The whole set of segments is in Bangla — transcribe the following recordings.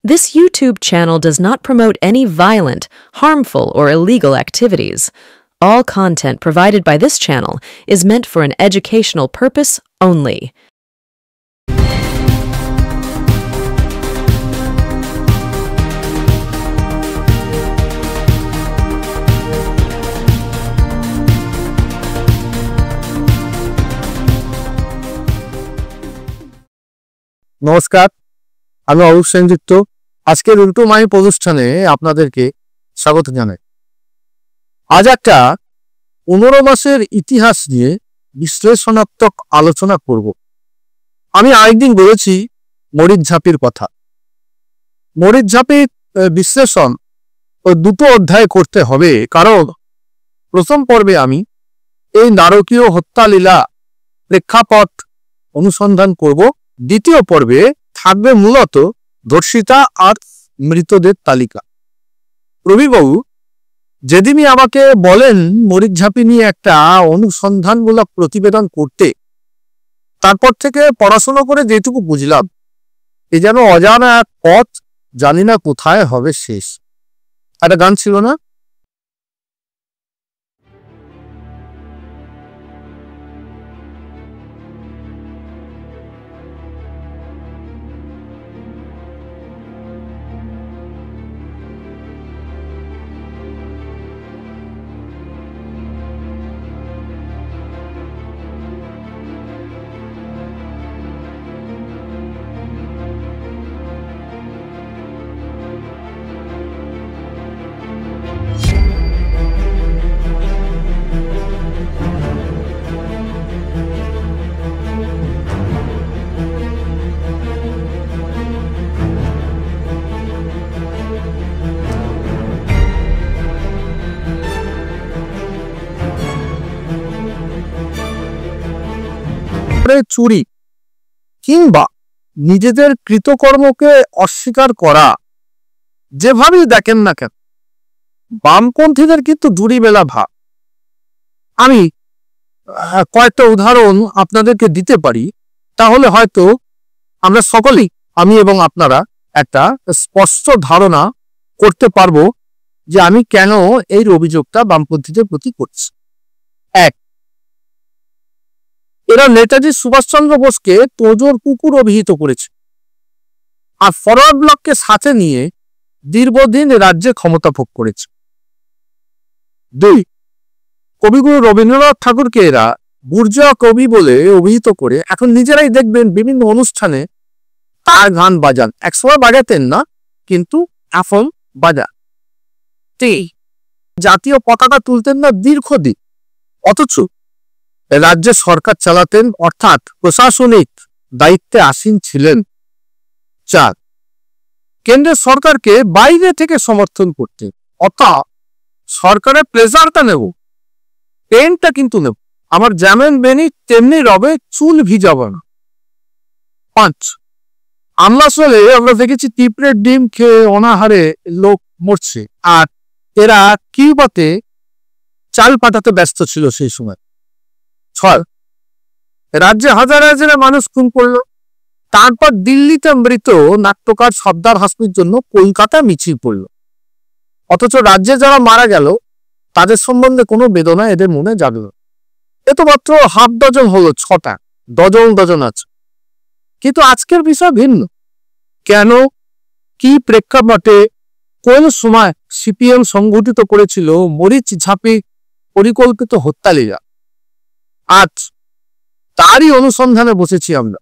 This YouTube channel does not promote any violent, harmful, or illegal activities. All content provided by this channel is meant for an educational purpose only. নমস্কার, আমি অরূপ সেনযুক্ত। আজকের উল্টো মাই অনুষ্ঠানে আপনাদেরকে স্বাগত জানাই। আজ একটা 15 মাসের ইতিহাস নিয়ে বিশ্লেষণাত্মক আলোচনা করব। আমি আরেকদিন বলেছি মরিচঝাপির কথা। মরিচঝাপির বিশ্লেষণ দুটো অধ্যায় করতে হবে, কারণ প্রথম পর্বে আমি এই নারকীয় হত্যালীলা প্রেক্ষাপট অনুসন্ধান করব। দ্বিতীয় পর্বে থাকবে মূলত ধর্ষিতা আর মৃতদের তালিকা। রবিবাবু যেদিনই আমাকে বলেন মরিচঝাপি নিয়ে একটা অনুসন্ধানমূলক প্রতিবেদন করতে, তারপর থেকে পড়াশোনা করে যেটুকু বুঝলাম, এ যেন অজানা এক পথ, জানি না কোথায় হবে শেষ। একটা গান ছিল না, চুরি কিংবা নিজেদের কৃতকর্মকে অস্বীকার করা, যেভাবেই দেখেন না কেন, বামপন্থীদের কিন্তু জুড়ি মেলা ভাব। আমি কয়েকটা উদাহরণ আপনাদেরকে দিতে পারি, তাহলে হয়তো আমরা সকলেই, আমি এবং আপনারা, একটা স্পষ্ট ধারণা করতে পারবো যে আমি কেন এই অভিযোগটা বামপন্থীদের প্রতি করছি। এক, এরা নেতাজি সুভাষচন্দ্র বোসকে তোজোর কুকুর অভিহিত করেছে আর ফরওয়ার্ড ব্লককে সাথে নিয়ে দীর্ঘদিন রাজ্যে ক্ষমতা ভোগ করেছে। দুই, কবিগুরু রবীন্দ্রনাথ ঠাকুরকে এরা বুর্জোয়া কবি বলে অভিহিত করে এখন নিজেরাই দেখবেন বিভিন্ন অনুষ্ঠানে তার গান বাজান। একসময় বাজাতেন না, কিন্তু এখন বাজান। জাতীয় পতাকা তুলতেন না দীর্ঘদিন, অথচ রাজ্যে সরকার চালাতেন, অর্থাৎ প্রশাসনিক দায়িত্বে আসীন ছিলেন। চার, কেন্দ্রের সরকারকে বাইরে থেকে সমর্থন করতেন, অর্থাৎ সরকারের প্রেসারটা নেব, পেনটা কিন্তু নেব, আমার যেমন বেনি তেমনি রবে, চুল ভিজাবো না। পাঁচ, আমলাসলে আমরা দেখেছি পিঁপড়ের ডিম খেয়ে অনাহারে লোক মরছে, আর এরা কিউবাতে চাল পাঠাতে ব্যস্ত ছিল সেই সময়। ছয়, রাজ্যে হাজার হাজার মানুষ খুন করলো, তারপর দিল্লিতে মৃত নাট্যকার সর্দার হাসমির জন্য কলকাতা মিছিল পড়ল, অথচ রাজ্যে যারা মারা গেল তাদের সম্বন্ধে কোনো বেদনা এদের মনে জাগল। এ তো মাত্র হাফ ডজন হলো, 6টা, ডজন আছে। কিন্তু আজকের বিষয় ভিন্ন। কেন, কি প্রেক্ষাপটে, কোন সময় সিপিএম সংগঠিত করেছিল মরিচঝাপি পরিকল্পিত হত্যালীলা, আজ তারই অনুসন্ধানে বসেছি আমরা।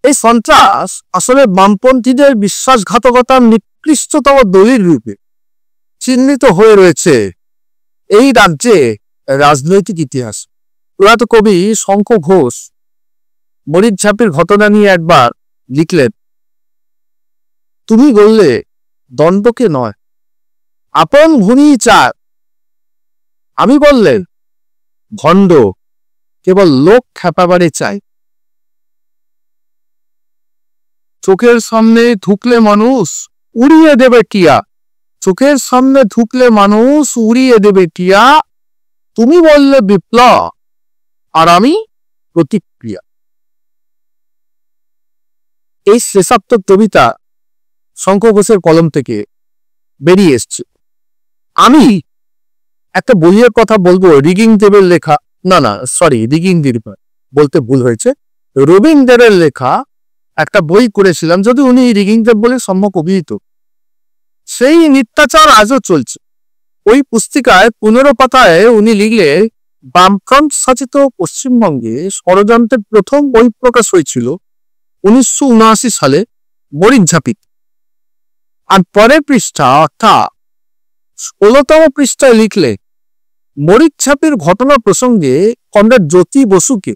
এই সন্ত্রাস আসলে বামপন্থীদের বিশ্বাসঘাতকতার নিকৃষ্টতম দলিল রূপে চিহ্নিত হয়ে রয়েছে এই রাজ্যে রাজনৈতিক ইতিহাস। প্রয়াত কবি শঙ্খ ঘোষ মরিচঝাপির ঘটনা নিয়ে একবার লিখলেন, তুমি বললে দণ্ডকে নয়, আপন ভূমি চার। আমি বললেন ভণ্ড কেবল লোক খেপাবারে চাই। চোখের সামনে ঢুকলে মানুষ উড়িয়ে দেবে টিয়া, চোখের সামনে ঢুকলে মানুষ উড়িয়ে দেবে টিয়া। তুমি বললে বিপ্লব, আর আমি প্রতিক্রিয়া। এই শেষাত্মক কবিতা শঙ্খ ঘোষের কলম থেকে বেরিয়ে এসছে। আমি একটা বইয়ের কথা বলবো, রিগিং দেবের লেখা, রিগিং দেব বলতে ভুল হয়েছে, রবীন্দ্রের লেখা একটা বই করেছিলাম, যদি উনি রিগিং দেব বলে সম্যক অভিহিত। সেই নিত্যাচার আজও চলছে। ওই পুস্তিকায় 15 পাতায় উনি লিখলে, বামফ্রন্ট শাসিত পশ্চিমবঙ্গে ষড়যন্ত্রের প্রথম বই প্রকাশ হয়েছিল 1979 সালে মরিচঝাঁপি। আর পরের পৃষ্ঠা অর্থাৎ 16তম পৃষ্ঠায় লিখলে, মরিচঝাঁপির ঘটনা প্রসঙ্গে কমরেড জ্যোতি বসুকে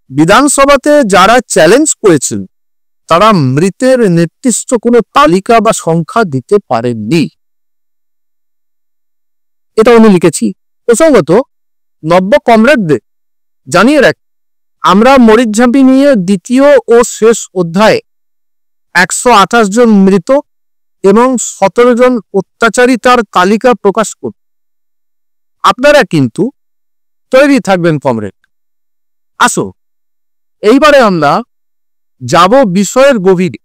বিধানসভাতে যারা চ্যালেঞ্জ করেছিল তারা মৃতের নির্দিষ্ট কোনো তালিকা বা সংখ্যা দিতে পারেননি। এটা উনি লিখেছি। প্রসঙ্গত নব্য কমরেডদের জানিয়ে রাখ, আমরা মরিচঝাঁপি নিয়ে দ্বিতীয় ও শেষ অধ্যায়ে 128 জন মৃত এবং 17 জন অত্যাচারিতার তালিকা প্রকাশ করব। আপনারা কিন্তু তৈরি থাকবেন কমরেড। আসো এইবারে আমরা যাব বিষয়ের গভীরে।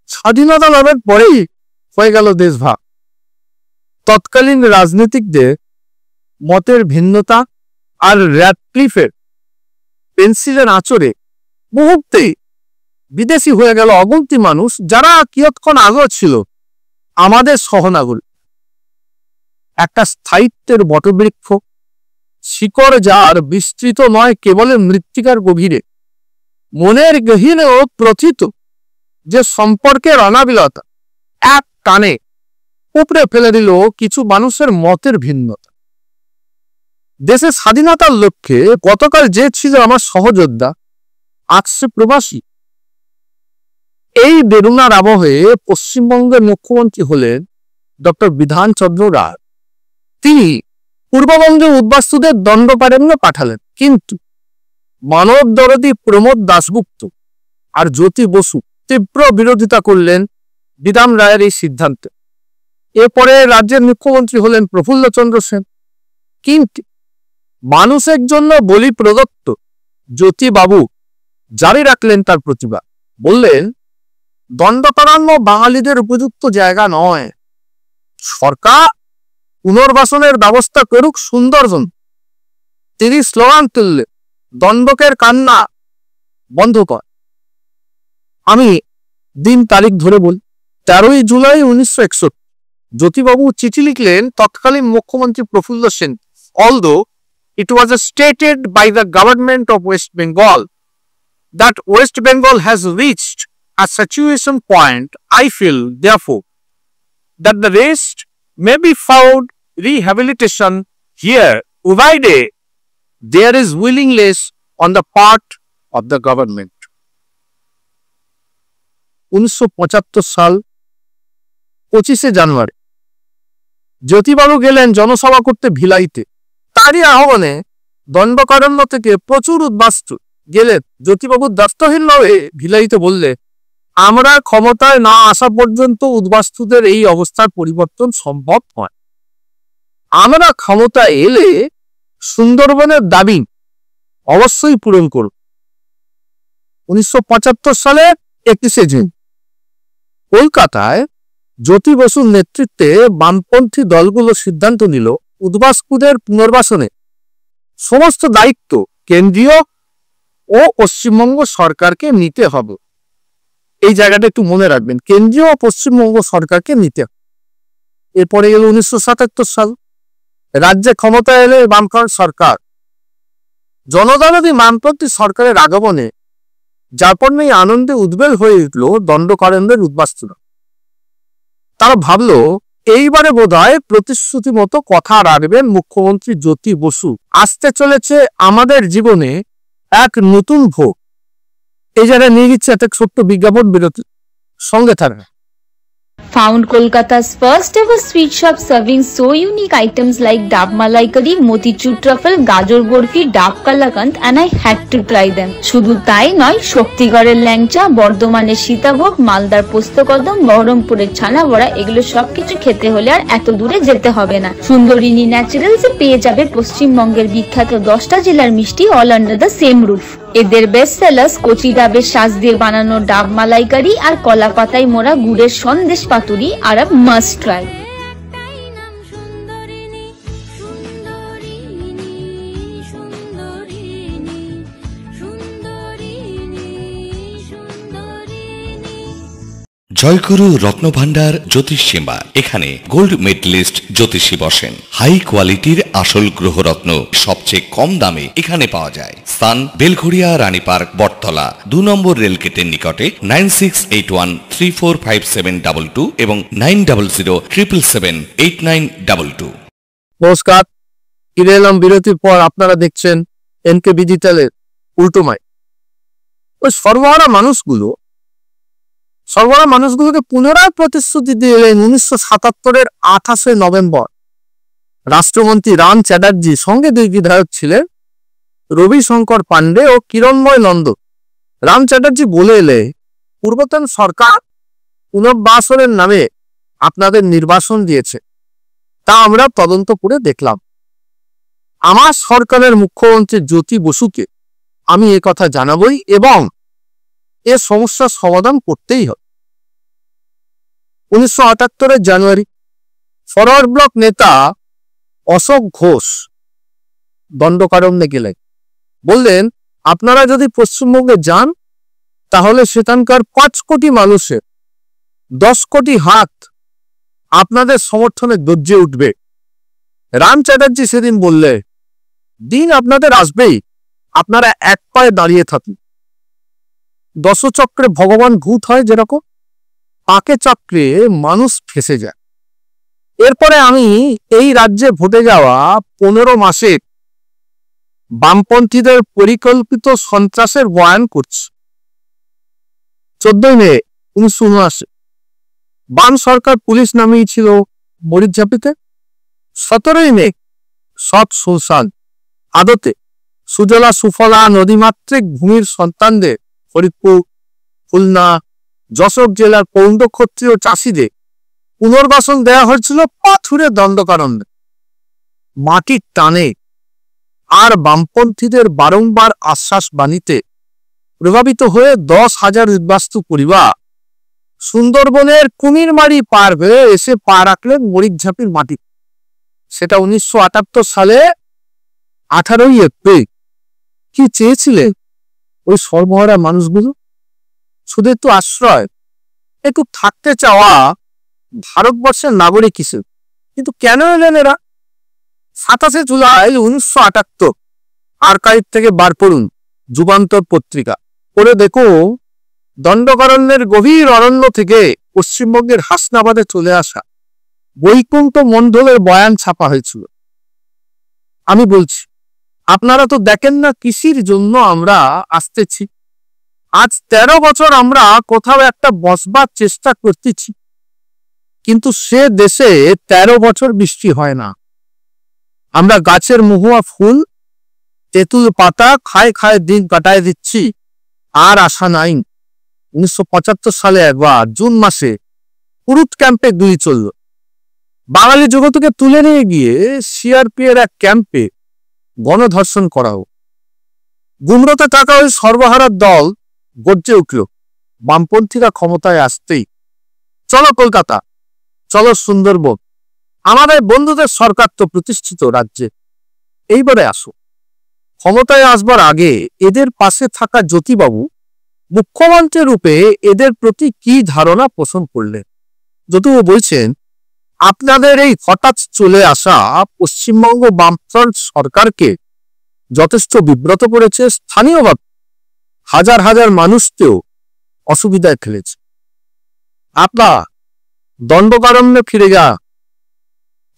স্বাধীনতা লাভের পরেই হয়ে গেল দেশভাগ। তৎকালীন রাজনীতিকদের মতের ভিন্নতা আর র্যাডক্লিফের পেন্সিলের আঁচড়ে মুহূর্তেই বিদেশি হয়ে গেল অগন্তি মানুষ, যারা কিয়ৎক্ষণ আগেও ছিল আমাদের সহনাগরিক। একটা স্থায়িত্বের বটবৃক্ষ, শিকড় যার বিস্তৃত নয় কেবল মৃত্তিকার গভীরে, মনের গহীনেও প্রথিত যে সম্পর্কের অনাবিলতা এক টানে উপড়ে ফেলে দিল কিছু মানুষের মতের ভিন্নতা। দেশের স্বাধীনতার লক্ষ্যে গতকাল যে ছিল আমার সহযোদ্ধা, আজ সে প্রবাসী। এই বেরুনার আবহে পশ্চিমবঙ্গের মুখ্যমন্ত্রী হলেন ডক্টর বিধানচন্দ্র রায়। তিনি পূর্ববঙ্গের উদ্বাস্তুদের দণ্ডকারণ্য পাঠালেন, কিন্তু মানব দরদী প্রমোদ দাশগুপ্ত আর জ্যোতি বসু তীব্র বিরোধিতা করলেন বিধান রায়ের এই সিদ্ধান্তে। এরপরে রাজ্যের মুখ্যমন্ত্রী হলেন প্রফুল্লচন্দ্র সেন। কিন্তু মানুষের জন্য বলি প্রদত্ত জ্যোতিবাবু জারি রাখলেন তার প্রতিবাদ। বললেন, দণ্ডকারণ্য বাঙালিদের উপযুক্ত জায়গা নয়, সরকার পুনর্বাসনের ব্যবস্থা করুক সুন্দরবন। তিনি স্লোগান তুললেন, দণ্ডকের কান্না বন্ধ কর। আমি দিন তারিখ ধরে বলি, 13 জুলাই 1961 জ্যোতিবাবু চিঠি লিখলেন তৎকালীন মুখ্যমন্ত্রী প্রফুল্ল Sen. Although it was stated by the government of West Bengal that West Bengal has reached a saturation point, I feel therefore that the rest may be found rehabilitation here, provided there is willingness on the part of the government. 1975 সাল 25 জানুয়ারি জ্যোতিবাবু গেলেন জনসভা করতে ভিলাইতে। তারই আহ্বানে দণ্ডকারণ্য থেকে প্রচুর উদ্বাস্তু গেলেন। জ্যোতিবাবু দাস্তহীন হয়ে ভিলাইতে বললে, আমরা ক্ষমতায় না আসা পর্যন্ত উদ্বাস্তুদের এই অবস্থার পরিবর্তন সম্ভব নয়। আমরা ক্ষমতায় এলে সুন্দরবনের দাবি অবশ্যই পূরণ করব। 1975 সালে 31 জুন কলকাতায় জ্যোতি বসুর নেতৃত্বে বামপন্থী দলগুলো সিদ্ধান্ত নিল, উদ্বাস্তুদের পুনর্বাসনে সমস্ত দায়িত্ব কেন্দ্রীয় ও পশ্চিমবঙ্গ সরকারকে নিতে হবে। এই জায়গাটা একটু মনে রাখবেন, কেন্দ্রীয় ও পশ্চিমবঙ্গ সরকারকে নিতে হবে। এরপরে গেল 1977 সাল, রাজ্যে ক্ষমতায় এলে বামফ্রন্ট সরকার। জনদরদী বামপন্থী সরকারের আগমনে যারপরই আনন্দে উদ্বেল হয়ে উঠল দণ্ডকারণ্যের উদ্বাস্তুরা। তারা ভাবলো, এইবারে বোধহয় প্রতিশ্রুতি মতো কথা রাখবেন মুখ্যমন্ত্রী জ্যোতি বসু। আসতে চলেছে আমাদের জীবনে এক নতুন ভোগ। এই জায়গায় নিয়ে গেছে একটা ছোট্ট বিজ্ঞাপন বিরতি, সঙ্গে থাকবে। Found Kolkata's first ever sweet shop serving so unique items like Dab Malai Curry, Motichur Truffle, Gajor Borfi, Dab Kalakand, and I had to try them. শুধু তাই নয়, শক্তিগড়ের ল্যাংচা, বর্ধমানের সীতাভোগ, মালদার পোস্তকদম, বহরমপুরের ছানা বড়া, এগুলো সবকিছু খেতে হলে আর এত দূরে যেতে হবে না। সুন্দরিনী ন্যাচারালসে পেয়ে যাবে পশ্চিমবঙ্গের বিখ্যাত 10টা জেলার মিষ্টি all under the same roof. এদের বেস্ট সেলার্স কচি ডাবের শাঁস দিয়ে বানানো ডাব মালাইকারি আর কলা পাতায় মোড়া গুড়ের সন্দেশ পাতুরি আর মাস্ট ট্রাই। জয়গুরু রত্নভান্ডার জ্যোতিষীমা, এখানে গোল্ড মেডেলিস্ট জ্যোতিষী বসেন। হাই কোয়ালিটির আসল গ্রহরত্ন সবচেয়ে কম দামে এখানে পাওয়া যায়। স্থান বেলঘড়িয়া, রানী পার্ক, বটতলা, 2 নম্বর রেলগেটের নিকটে। 9681345722 এবং 9007778922। নমস্কার, ফিরে এলাম বিরতির পর। আপনারা দেখছেন এনকে ডিজিটালের উল্টোমাই। ওই সর্বহারা মানুষগুলোকে পুনরায় প্রতিশ্রুতি দিলেন 1977-এর 28শে নভেম্বর রাষ্ট্রমন্ত্রী রাম চ্যাটার্জি। সঙ্গে 2 বিধায়ক ছিলেন, রবিশঙ্কর পাণ্ডে ও কিরণময় নন্দ। রাম চ্যাটার্জি বলে এলে, পূর্বতন সরকার পুনর্বাসনের নামে আপনাদের নির্বাসন দিয়েছে, তা আমরা তদন্ত করে দেখলাম। আমার সরকারের মুখ্যমন্ত্রী জ্যোতি বসুকে আমি এ কথা জানাবই এবং এ সমস্যার সমাধান করতেই হবে। 1978-এর জানুয়ারি ফরওয়ার্ড ব্লক নেতা অশোক ঘোষ দণ্ডকারণ্যে গেলেন। বললেন, আপনারা যদি পশ্চিমবঙ্গে যান তাহলে সেখানকার 5 কোটি মানুষের 10 কোটি হাত আপনাদের সমর্থনে গর্জে উঠবে। রাম চ্যাটার্জি সেদিন বললে, দিন আপনাদের আসবেই, আপনারা এক পায়ে দাঁড়িয়ে থাকুন। দশচক্রে ভগবান ভূত হয় যেরকম, পাকে চক্রে মানুষ ফেসে যায়। এরপরে আমি এই রাজ্যে ভোটে যাওয়া 15 মাসে বামপন্থীদের পরিকল্পিত সন্ত্রাসের বয়ান করছি। 14 মে 1979 বাম সরকার পুলিশ নামিয়েছিল মরিচঝাপিতে। 17 মে সৎ সুশান আদতে সুজলা সুফলা নদীমাতৃক ভূমির সন্তানদের ফরিদপুর, খুলনা, যশোর জেলার পৌণ্ড ক্ষত্রিয় চাষীদের পুনর্বাসন দেওয়া হয়েছিল পাথুরে দণ্ডকারণ্যে। মাটির টানে আর বামপন্থীদের বারংবার আশ্বাস বাণীতে প্রভাবিত হয়ে 10,000 উদ্বাস্তু পরিবার সুন্দরবনের কুমিরমারি পার হয়ে এসে পা রাখলেন মরিচঝাপির মাটি। সেটা 1978 সালে 18ই এপ্রিল। কি চেয়েছিলেন ওই সর্বহারা মানুষগুলো? শুধু একটু আশ্রয়, একটু থাকতে চাওয়া ভারতবর্ষের নাগরিক হিসেবে। কিন্তু কেন এলেন এরা? 27শে জুলাই 1978 আর্কাইভ থেকে বার করুন যুগান্তর পত্রিকা, পড়ে দেখো দণ্ডকারণ্যের গভীর অরণ্য থেকে পশ্চিমবঙ্গের হাসনাবাদে চলে আসা বৈকুণ্ঠ মণ্ডলের বয়ান ছাপা হয়েছিল। আমি বলছি, আপনারা তো দেখেন না কৃষির জন্য আমরা আসতেছি। আজ 13 বছর আমরা কোথাও একটা বসবার চেষ্টা করতেছি, কিন্তু সে দেশে 13 বছর বৃষ্টি হয় না। আমরা গাছের মহুয়া ফুল, তেঁতুল পাতা খায় খায় দিন কাটায় দিচ্ছি, আর আশা নাই। 1975 সালে একবার জুন মাসে পুরুত ক্যাম্পে গুলি চলল। বাঙালি জগতকে তুলে নিয়ে গিয়ে সিআরপি এর এক ক্যাম্পে গণধর্ষণ করা হোক। গুমরোতে থাকা ওই সর্বহারার দল গর্জে উঠল, বামপন্থীরা ক্ষমতায় আসতেই চলো কলকাতা, চলো সুন্দরবন, আমাদের বন্ধুদের সরকার তো প্রতিষ্ঠিত রাজ্যে, এইবারে আসো। ক্ষমতায় আসবার আগে এদের পাশে থাকা জ্যোতিবাবু মুখ্যমন্ত্রী রূপে এদের প্রতি কি ধারণা পোষণ করলেন? জ্যোতিবাবু বলছেন, আপনাদের এই হঠাৎ চলে আসা পশ্চিমবঙ্গ বামফ্রন্ট সরকারকে যথেষ্ট বিব্রত করেছে। স্থানীয়ভাবে হাজার হাজার মানুষকেও অসুবিধায় ফেলেছে। আপনারা দণ্ডকারণ্যে ফিরে যা,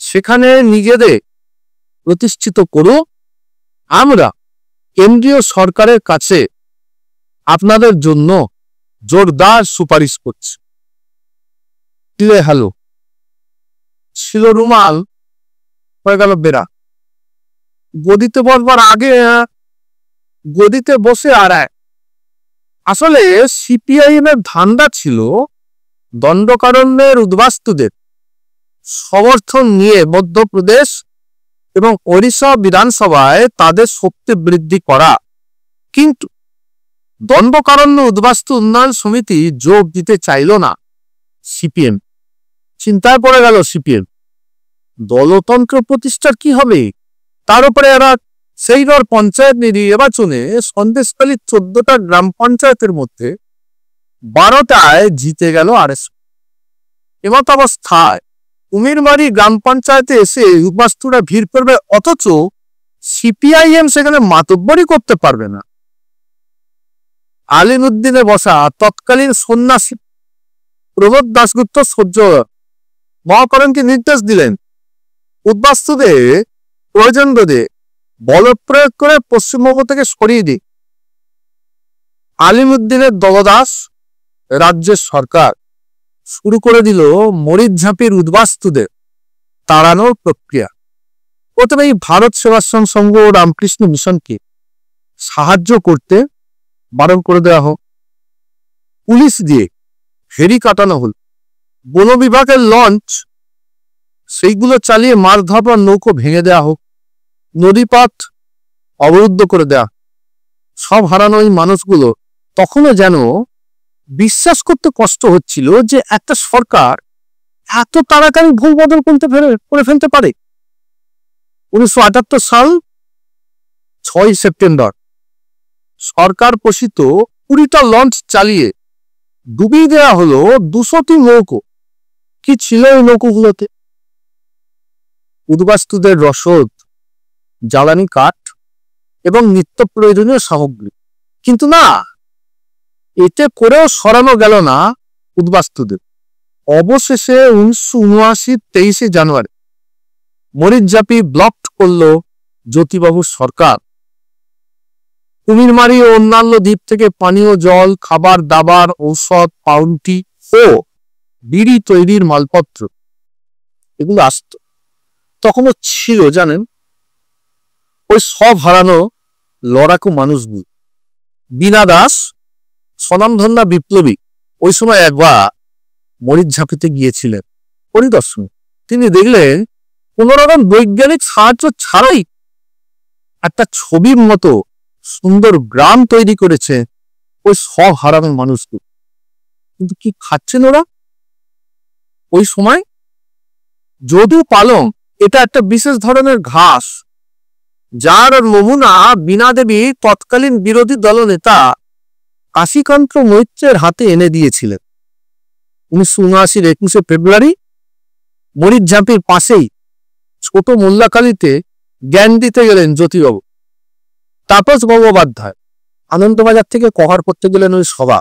সেখানে নিজেদের প্রতিষ্ঠিত করুন। আমরা কেন্দ্রীয় সরকারের কাছে আপনাদের জন্য জোরদার সুপারিশ করছি। দিলে হ্যালো, ছিল রুমাল, হয়ে গেল বেড়া। গদিতে বসবার আগে গদিতে বসে আর এক। আসলে সিপিআইএম এর ধান্দা ছিল দণ্ডকারণ্যের উদ্বাস্তুদের সমর্থন নিয়ে মধ্যপ্রদেশ এবং ওড়িশা বিধানসভায় তাদের শক্তি বৃদ্ধি করা। কিন্তু দণ্ডকারণ্য উদ্বাস্তু উন্নয়ন সমিতি যোগ দিতে চাইল না সিপিএম। চিন্তায় পড়ে গেল সিপিএম, দলতন্ত্র প্রতিষ্ঠার কি হবে? তার উপরে এরা সেইবার পঞ্চায়েত নির্বাচনে সন্দেশখালীর 14টা গ্রাম পঞ্চায়েতের মধ্যে 12টায় জিতে গেল আরএসপি। এমত অবস্থায় কুমিরমারি গ্রাম পঞ্চায়েতে এসে উদ্বাস্তুরা ভিড় করবে, অথচ সিপিআইএম সেখানে মাতব্বরি করতে পারবে না। আলিমউদ্দিনে বসা তৎকালীন সন্ন্যাসী প্রবোধ দাশগুপ্ত সূর্য মহাকরণকে নির্দেশ দিলেন, উদ্বাস্তুদের প্রয়োজন বোধে বল প্রয়োগ করে পশ্চিমবঙ্গ থেকে সরিয়ে দিই। আলিমউদ্দিনের দলদাস রাজ্যের সরকার শুরু করে দিল মরিচঝাঁপির উদ্বাস্তুদের তাড়ানোর প্রক্রিয়া। প্রথমে এই ভারত সেবাশ্রম সংঘ ও রামকৃষ্ণ মিশনকে সাহায্য করতে বারণ করে দেওয়া হোক, পুলিশ দিয়ে ফেরি কাটানো হল, বন বিভাগের লঞ্চ সেইগুলো চালিয়ে মাছ ধরবার নৌকো ভেঙে দেওয়া হোক, নদীপথ অবরুদ্ধ করে দেওয়া। সব হারানো এই মানুষগুলো তখনও যেন বিশ্বাস করতে কষ্ট হচ্ছিল যে একটা সরকার এত তাড়াতাড়ি ভুল বদল করে ফেলতে পারে। 1978 সাল 6 সেপ্টেম্বর সরকার পোষিত 20টা লঞ্চ চালিয়ে ডুবিয়ে দেওয়া হলো 200টি নৌকো। কি ছিল এই নৌকোগুলোতে? উদ্বাস্তুদের রসদ, জ্বালানি কাঠ এবং নিত্য প্রয়োজনীয় সামগ্রী। কিন্তু না, এতে করেও সরানো গেল না উদ্বাস্তুদের। অবশেষে 1979 23 জানুয়ারি মরিচঝাঁপি ব্লক করল জ্যোতিবাবুর সরকার। কুমিরমারি ও অন্যান্য দ্বীপ থেকে পানীয় জল, খাবার দাবার, ঔষধ, পাউরুটি ও বিড়ি তৈরির মালপত্র এগুলো আসত। তখনও ছিল জানেন ওই সব হারানো লড়াকু মানুষগুলো। বীণা দাস, স্বনামধন্য বিপ্লবী, ওই সময় একবার মরিচঝাঁপিতে গিয়েছিলেন পরিদর্শনে। তিনি দেখলেন কোন রকম বৈজ্ঞানিক সাহায্য ছাড়াই একটা ছবির মতো সুন্দর গ্রাম তৈরি করেছে ওই সব হারানো মানুষগুলো। কিন্তু কি খাচ্ছেন ওরা? ওই সময় যদু পালং, এটা একটা বিশেষ ধরনের ঘাস, যার নমুনা বীণা দেবী তৎকালীন বিরোধী দলনেতা কাশীকান্ত মৈত্রের হাতে এনে দিয়েছিলেন। 1979 21 ফেব্রুয়ারি মরিচঝাঁপির পাশেই ছোট মোল্লাকালীতে জ্ঞান দিতে গেলেন জ্যোতিবাবু। তাপস গঙ্গোপাধ্যায় আনন্দবাজার থেকে কভার করতে গেলেন ওই সভা।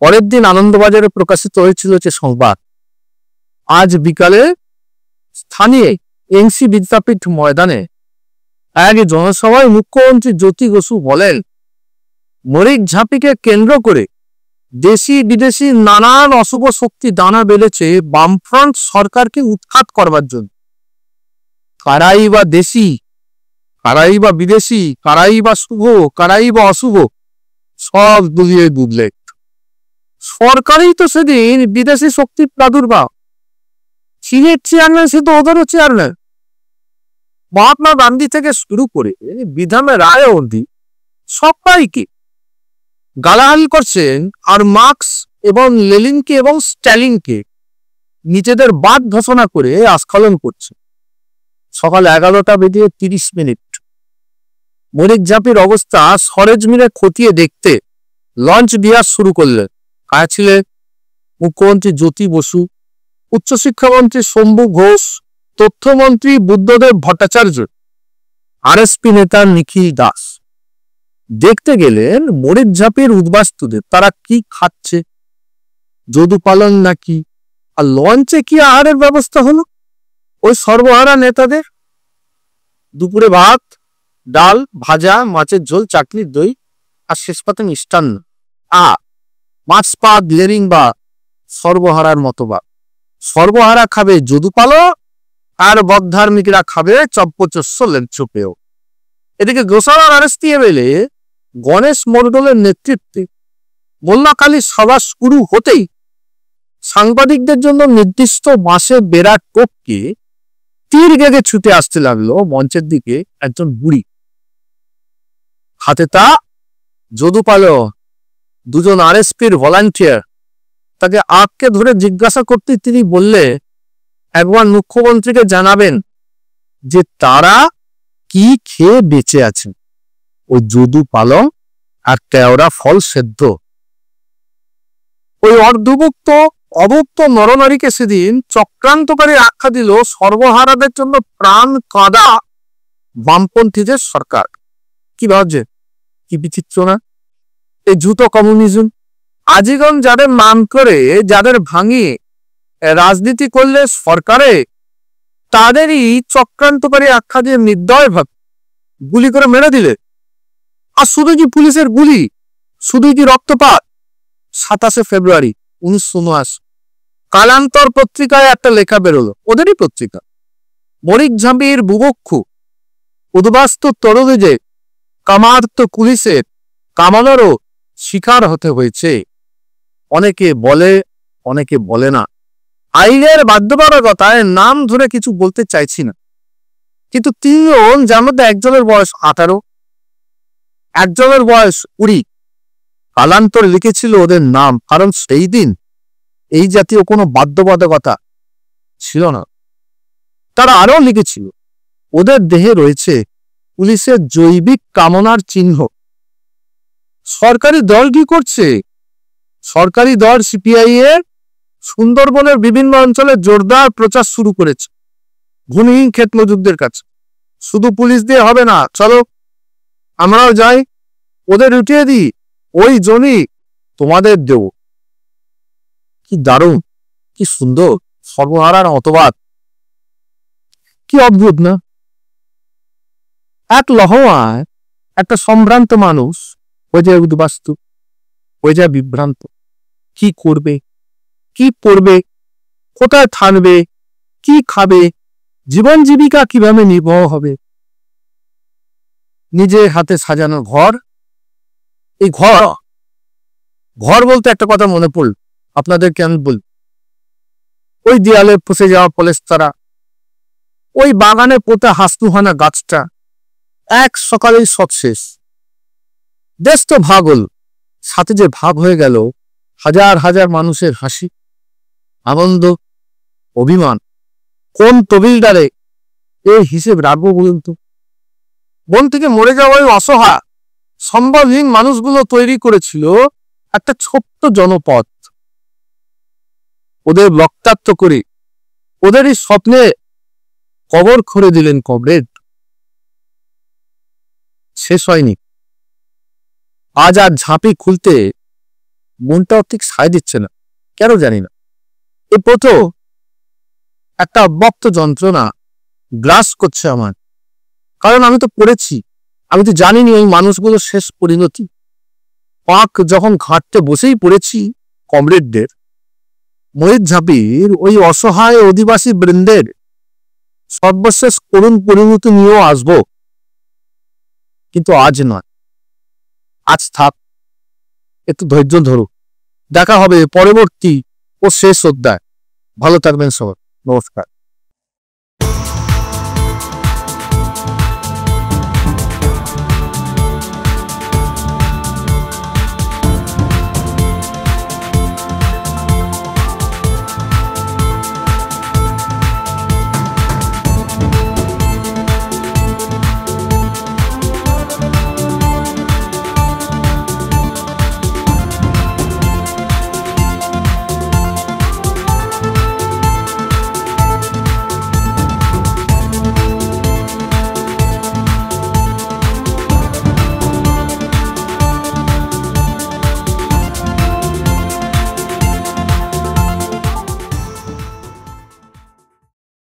পরের দিন আনন্দবাজারে প্রকাশিত হয়েছিল যে সংবাদ। আজ বিকালে স্থানীয় এনসি বিদ্যাপীঠ ময়দানে এক জনসভায় মুখ্যমন্ত্রী জ্যোতি বসু বলেন, মরিচঝাঁপিকে কেন্দ্র করে দেশি বিদেশি নানান অশুভ শক্তি দানা বেড়েছে বামফ্রন্ট সরকারকে উৎখাত করবার জন্য। কারাই বা দেশি, কারাই বা বিদেশি, কারাই বা শুভ, কারাই বা অশুভ, সব দুলিয়ে দুধলে। সরকারই তো সেদিন বিদেশি শক্তির প্রাদুর্ভাব। চীনের চেয়ারম্যান সে তো ওদেরও চেয়ারম্যান। মহাত্মা গান্ধী থেকে শুরু করে বিধানের রায় অবধি সবাইকে গালাগালি করছেন, আর মার্কস এবং লেনিনকে এবং স্ট্যালিনকে নিজেদের বাদ ঘোষণা করে আস্ফালন করছে। সকাল 11:30 মরিচঝাঁপির অবস্থা সরেজমিনে খতিয়ে দেখতে লঞ্চ বিহার শুরু করলেন। কারা ছিলেন? মুখ্যমন্ত্রী জ্যোতি বসু, উচ্চশিক্ষামন্ত্রী শম্ভু ঘোষ, তথ্যমন্ত্রী বুদ্ধদেব ভট্টাচার্য, আরএসপি নেতা নিখিল দাস। দেখতে গেলেন মরিচঝাঁপির উদ্বাস্তুদের তারা কি খাচ্ছে, যদু পালন নাকি, আর লঞ্চে কি আহারের ব্যবস্থা হলো ওই সর্বহারা নেতাদের। দুপুরে ভাত, ডাল, ভাজা, মাছের ঝোল, চাটনি, দই আর শেষ পাতে মিষ্টান্ন, মাছ পা লেরিং বা সর্বহারার মতো বা সর্বহারা খাবে যদু পালক আর বদ্ধার্মিকরা খাবে চপ্পচস্য লেঞ্চপেও। এদিকে গোসাবার আরএসপি এমএলএ গণেশ মণ্ডলের নেতৃত্বে মোল্লাকালীর সভা শুরু হতেই সাংবাদিকদের জন্য নির্দিষ্ট বাঁশের বেড়া টোপকে তীর গেগে ছুটে আসতে লাগলো মঞ্চের দিকে একজন বুড়ি। হাতে তা যদুপালও দুজন আরএসপির ভলান্টিয়ার তাকে আঁককে ধরে জিজ্ঞাসা করতে তিনি বললে, একবার মুখ্যমন্ত্রীকে জানাবেন যে তারা কি খেয়ে বেঁচে আছেন। ওই যদু পালং আর কেওড়া ফল সেদ্ধ। ওই অর্ধভুক্ত অভুক্ত নরনারীকে সেদিন চক্রান্তকারী আখ্যা দিল সর্বহারাদের জন্য প্রাণ কাঁদা বামপন্থীদের সরকার। কি ভাবছে, কি বিচিত্র না? এই জুতো কমিউনিজম আজীবন যাদের নাম করে, যাদের ভাঙিয়ে রাজনীতি করলে সরকারে, তাদেরই চক্রান্তকারী আখ্যা দিয়ে নির্দয়ভাবে গুলি করে মেরে দিলে। আর শুধু কি পুলিশের গুলি, শুধু কি রক্তপাত? 27 ফেব্রুয়ারি 1979 কালান্তর পত্রিকায় একটা লেখা বেরোলো, ওদেরই পত্রিকা। মরিকঝাঁপির বুভুক্ষু উদ্বাস্তু তরুণীদের কামার্ত পুলিশের কামানোরও শিকার হতে হয়েছে। অনেকে বলে, অনেকে বলে না। আইনের বাধ্যবাধকতায় নাম ধরে কিছু বলতে চাইছি না, কিন্তু তিনজন, যার মধ্যে একজনের বয়স 18, একজনের বয়স 20, কালান্তর লিখেছিল ওদের নাম, কারণ সেই দিন এই জাতীয় কোনো বাধ্যবাধকতা ছিল না। তারা আরো লিখেছিল ওদের দেহে রয়েছে পুলিশের জৈবিক কামনার চিহ্ন। সরকারি দল কি করছে? সরকারি দল সিপিআই এর সুন্দরবনের বিভিন্ন অঞ্চলে জোরদার প্রচার শুরু করেছে ভূমিহীন ক্ষেত মজুরদের কাছে। শুধু পুলিশ দিয়ে হবে না, চলো আমরাও যাই, ওদের উঠিয়ে দিই, ওই জমি তোমাদের দেব। কি দারুণ, কি সুন্দর সর্বহারার মতবাদ, কি অদ্ভুত না? এক লহমায় একটা সম্ভ্রান্ত মানুষ হয়ে যায় উদ্বাস্তু, হয়ে যায় বিভ্রান্ত। কি করবে, কি পড়বে, কোথায় থাকবে, কি খাবে, জীবন জীবিকা কিভাবে নির্বাহ হবে। নিজের হাতে সাজানো ঘর, এই ঘর ঘর বলতে একটা কথা মনে পড়ল, আপনাদেরকে আমি বল। ওই দেয়ালে ফসে যাওয়া পলেস্তারা, ওই বাগানে পোতা হাসতুহানা গাছটা, এক সকালেই সব শেষ। দেশ তো ভাগ হল, সাথে যে ভাগ হয়ে গেল হাজার হাজার মানুষের হাসি, আনন্দ, অভিমান। কোন তবিলদারে এই হিসেব রাখবো বলুন তো? বন থেকে মরে যাওয়া ওই অসহায় সম্বলহীন মানুষগুলো তৈরি করেছিল একটা ছোট্ট জনপদ। ওদের রক্তাক্ত করে ওদেরই স্বপ্নে কবর খুঁড়ে দিলেন কমরেড। শেষ হয়নি। আজ আর ঝাঁপি খুলতে মনটাও ঠিক সায় দিচ্ছে না, কেন জানি না। এই প্রথম একটা অব্যক্ত যন্ত্রণা গ্রাস করছে আমার, কারণ আমি তো পড়েছি, আমি তো জানিনি ওই মানুষগুলো শেষ পরিণতি। পাক যখন ঘাটতে বসেই পড়েছি কমরেডদের, মরিচঝাঁপির ওই অসহায় অধিবাসী বৃন্দের সর্বশেষ করুণ পরিণতি নিয়েও আসব, কিন্তু আজ নয়। আজ থাক, একটু ধৈর্য ধরো, দেখা হবে পরবর্তী ও শেষ অধ্যায়। ভালো থাকবেন সবাই, নমস্কার।